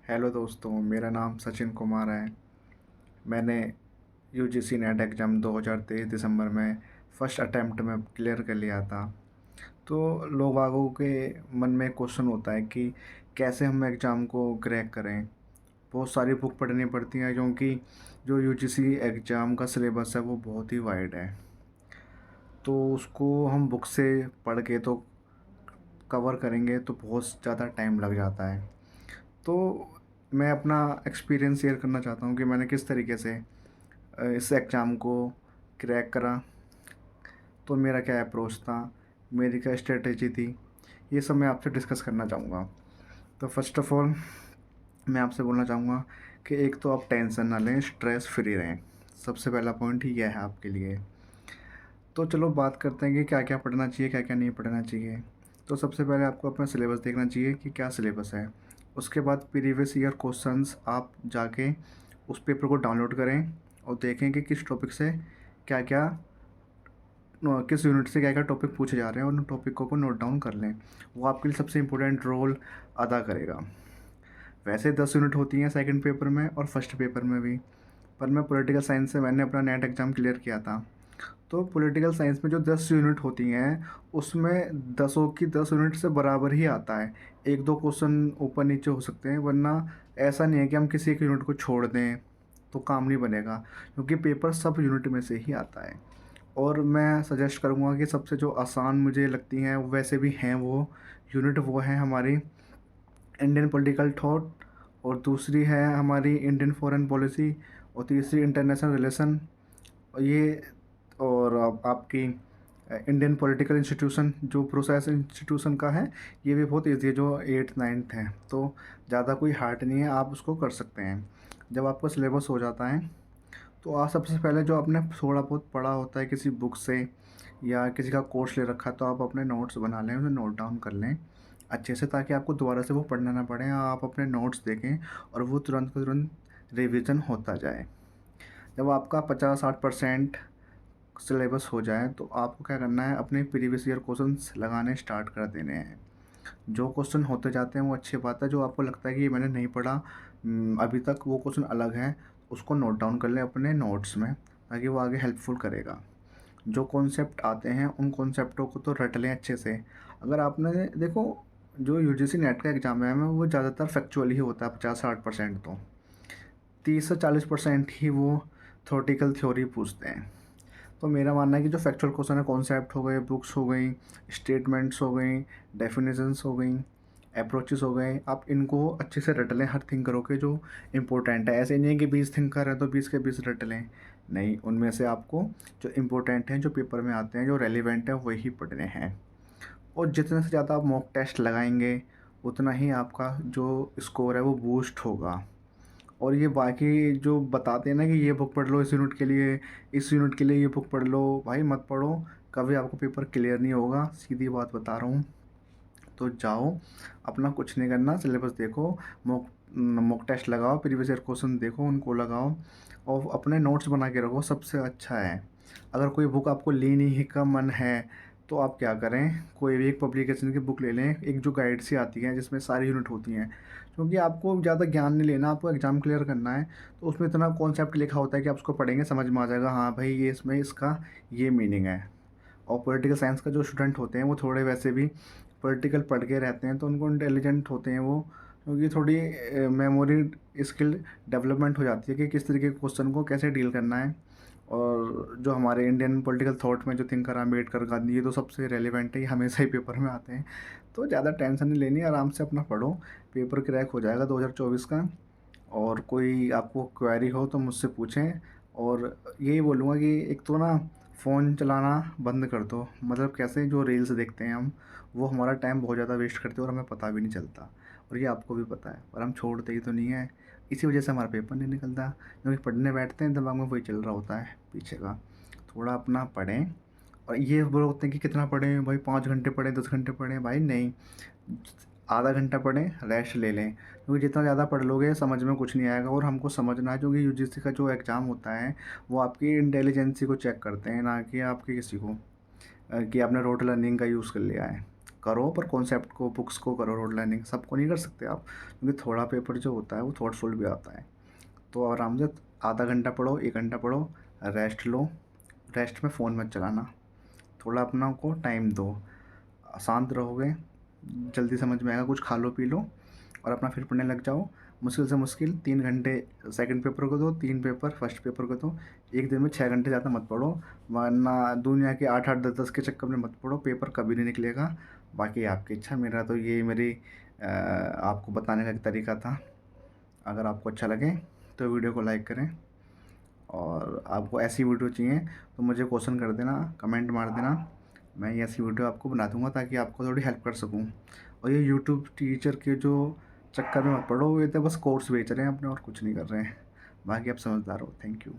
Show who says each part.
Speaker 1: Hello दोस्तों, मेरा नाम सचिन कुमार है। मैंने यूजीसी नेट एग्ज़ाम 2023 दिसंबर में फ़र्स्ट अटेम्प्ट में क्लियर कर लिया था। तो लोग बागों के मन में क्वेश्चन होता है कि कैसे हम एग्ज़ाम को क्रैक करें। बहुत सारी बुक पढ़नी पड़ती हैं क्योंकि जो यूजीसी एग्ज़ाम का सिलेबस है वो बहुत ही वाइड है। तो उसको हम बुक से पढ़ के तो कवर करेंगे तो बहुत ज़्यादा टाइम लग जाता है। तो मैं अपना एक्सपीरियंस शेयर करना चाहता हूँ कि मैंने किस तरीके से इस एग्ज़ाम को क्रैक करा। तो मेरा क्या अप्रोच था, मेरी क्या स्ट्रेटजी थी, ये सब मैं आपसे डिस्कस करना चाहूँगा। तो फर्स्ट ऑफ़ ऑल मैं आपसे बोलना चाहूँगा कि एक तो आप टेंशन ना लें, स्ट्रेस फ्री रहें। सबसे पहला पॉइंट ही यह है आपके लिए। तो चलो बात करते हैं कि क्या क्या पढ़ना चाहिए, क्या क्या नहीं पढ़ना चाहिए। तो सबसे पहले आपको अपना सिलेबस देखना चाहिए कि क्या सिलेबस है। उसके बाद प्रीवियस ईयर क्वेश्चंस आप जाके उस पेपर को डाउनलोड करें और देखें कि किस टॉपिक से क्या क्या किस यूनिट से क्या क्या टॉपिक पूछे जा रहे हैं और उन टॉपिकों को नोट डाउन कर लें। वो आपके लिए सबसे इम्पोर्टेंट रोल अदा करेगा। वैसे 10 यूनिट होती हैं सेकंड पेपर में और फर्स्ट पेपर में भी, पर मैं पॉलिटिकल साइंस से मैंने अपना नेट एग्ज़ाम क्लियर किया था। तो पॉलिटिकल साइंस में जो 10 यूनिट होती हैं उसमें 10 की 10 यूनिट से बराबर ही आता है। एक दो क्वेश्चन ऊपर नीचे हो सकते हैं, वरना ऐसा नहीं है कि हम किसी एक यूनिट को छोड़ दें तो काम नहीं बनेगा, क्योंकि पेपर सब यूनिट में से ही आता है। और मैं सजेस्ट करूँगा कि सबसे जो आसान मुझे लगती हैं वैसे भी हैं वो यूनिट, वो है हमारी इंडियन पॉलिटिकल थॉट, और दूसरी है हमारी इंडियन फॉरेन पॉलिसी, और तीसरी इंटरनेशनल रिलेशन। और ये और आपकी इंडियन पॉलिटिकल इंस्टीट्यूशन जो प्रोसेस इंस्टीट्यूशन का है, ये भी बहुत ईजी है, जो 8th 9th है। तो ज़्यादा कोई हार्ड नहीं है, आप उसको कर सकते हैं। जब आपका सिलेबस हो जाता है तो आप सबसे पहले जो आपने थोड़ा बहुत पढ़ा होता है किसी बुक से या किसी का कोर्स ले रखा है, तो आप अपने नोट्स बना लें, उन्हें नोट डाउन कर लें अच्छे से, ताकि आपको दोबारा से वो पढ़ना ना पड़े। आप अपने नोट्स देखें और वो तुरंत का तुरंत रिवीजन होता जाए। जब आपका 50-60% सिलेबस हो जाए तो आपको क्या करना है, अपने प्रीवियस ईयर क्वेश्चंस लगाने स्टार्ट कर देने हैं। जो क्वेश्चन होते जाते हैं वो अच्छी बात है। जो आपको लगता है कि ये मैंने नहीं पढ़ा अभी तक, वो क्वेश्चन अलग है, उसको नोट डाउन कर लें अपने नोट्स में, ताकि वो आगे हेल्पफुल करेगा। जो कॉन्सेप्ट आते हैं उन कॉन्सेप्टों को तो रट लें अच्छे से। अगर आपने देखो, जो यूजीसी नेट का एग्ज़ाम है वो ज़्यादातर फैक्चुअल ही होता है। 50-60% तो 30 से 40% ही वो थ्योरेटिकल थ्योरी पूछते हैं। तो मेरा मानना है कि जो फैक्चुअल क्वेश्चन है, कॉन्सेप्ट हो गए, बुक्स हो गई, स्टेटमेंट्स हो गई, डेफिनेशंस हो गई, अप्रोचेस हो गए, आप इनको अच्छे से रट लें हर थिंकरों के जो इम्पोर्टेंट है। ऐसे नहीं है कि 20 थिंकर हैं तो 20 के 20 रट लें। नहीं, उनमें से आपको जो इम्पोर्टेंट हैं, जो पेपर में आते हैं, जो रेलिवेंट हैं, वही पढ़ने हैं। और जितने से ज़्यादा आप मॉक टेस्ट लगाएंगे उतना ही आपका जो स्कोर है वो बूस्ट होगा। और ये बाकी जो बताते हैं ना कि ये बुक पढ़ लो इस यूनिट के लिए, इस यूनिट के लिए ये बुक पढ़ लो, भाई मत पढ़ो। कभी आपको पेपर क्लियर नहीं होगा, सीधी बात बता रहा हूँ। तो जाओ, अपना कुछ नहीं करना, सिलेबस देखो, मॉक मॉक टेस्ट लगाओ, प्रीवियस ईयर क्वेश्चन देखो, उनको लगाओ और अपने नोट्स बना के रखो, सबसे अच्छा है। अगर कोई बुक आपको लेनी ही का मन है तो आप क्या करें, कोई भी एक पब्लिकेशन की बुक ले लें, एक जो गाइड सी आती है जिसमें सारी यूनिट होती हैं। क्योंकि आपको ज़्यादा ज्ञान नहीं लेना, आपको एग्ज़ाम क्लियर करना है। तो उसमें इतना कॉन्सेप्ट लिखा होता है कि आप उसको पढ़ेंगे समझ में आ जाएगा, हाँ भाई ये इसमें इसका ये मीनिंग है। और पॉलिटिकल साइंस का जो स्टूडेंट होते हैं वो थोड़े वैसे भी पॉलिटिकल पढ़ के रहते हैं, तो उनको इंटेलिजेंट होते हैं वो, क्योंकि थोड़ी मेमोरी स्किल डेवलपमेंट हो जाती है कि किस तरीके के क्वेश्चन को कैसे डील करना है। और जो हमारे इंडियन पॉलिटिकल थॉट में जो थिंकर अम्बेडकर, गांधी, ये तो सबसे रेलिवेंट है, ये हमेशा ही पेपर में आते हैं। तो ज़्यादा टेंशन नहीं लेनी, आराम से अपना पढ़ो, पेपर क्रैक हो जाएगा 2024 का। और कोई आपको क्वेरी हो तो मुझसे पूछें। और यही बोलूँगा कि एक तो ना फ़ोन चलाना बंद कर दो। मतलब कैसे, जो रील्स देखते हैं हम, वो हमारा टाइम बहुत ज़्यादा वेस्ट करते हैं और हमें पता भी नहीं चलता। और ये आपको भी पता है, पर हम छोड़ते ही तो नहीं है। इसी वजह से हमारा पेपर नहीं निकलता, क्योंकि पढ़ने बैठते हैं दिमाग में वही चल रहा होता है पीछे का। थोड़ा अपना पढ़ें। और ये बोलते हैं कि कितना पढ़ें भाई, 5 घंटे पढ़ें, 10 घंटे पढ़ें, भाई नहीं, आधा घंटा पढ़ें, रेस्ट ले लें। क्योंकि जितना ज़्यादा पढ़ लोगे समझ में कुछ नहीं आएगा। और हमको समझना है, क्योंकि यूजीसी का जो एग्ज़ाम होता है वो आपकी इंटेलिजेंसी को चेक करते हैं, ना कि आपकी किसी को कि आपने रोट लर्निंग का यूज़ कर लिया है। करो, पर कॉन्सेप्ट को, बुक्स को करो, रोड लर्निंग सबको नहीं कर सकते आप, क्योंकि थोड़ा पेपर जो होता है वो थॉटफुल भी आता है। तो आराम से आधा घंटा पढ़ो, 1 घंटा पढ़ो, रेस्ट लो। रेस्ट में फ़ोन मत चलाना, थोड़ा अपना को टाइम दो, शांत रहोगे, जल्दी समझ में आएगा, कुछ खा लो पी लो और अपना फिर पढ़ने लग जाओ। मुश्किल से मुश्किल 3 घंटे सेकंड पेपर को दो, 3 पेपर फर्स्ट पेपर को दो। एक दिन में 6 घंटे ज़्यादा मत पढ़ो, वरना दुनिया के 8-8 10-10 के चक्कर में मत पढ़ो, पेपर कभी नहीं निकलेगा। बाकी आपकी इच्छा, मेरा तो ये मेरी आपको बताने का एक तरीका था। अगर आपको अच्छा लगे तो वीडियो को लाइक करें, और आपको ऐसी वीडियो चाहिए तो मुझे क्वेश्चन कर देना, कमेंट मार देना, मैं ये ऐसी वीडियो आपको बना दूंगा ताकि आपको थोड़ी हेल्प कर सकूं। और ये यूट्यूब टीचर के जो चक्कर में मत पड़ो, ये तो बस कोर्स बेच रहे हैं अपने और कुछ नहीं कर रहे हैं। बाकी आप समझदार हो। Thank you.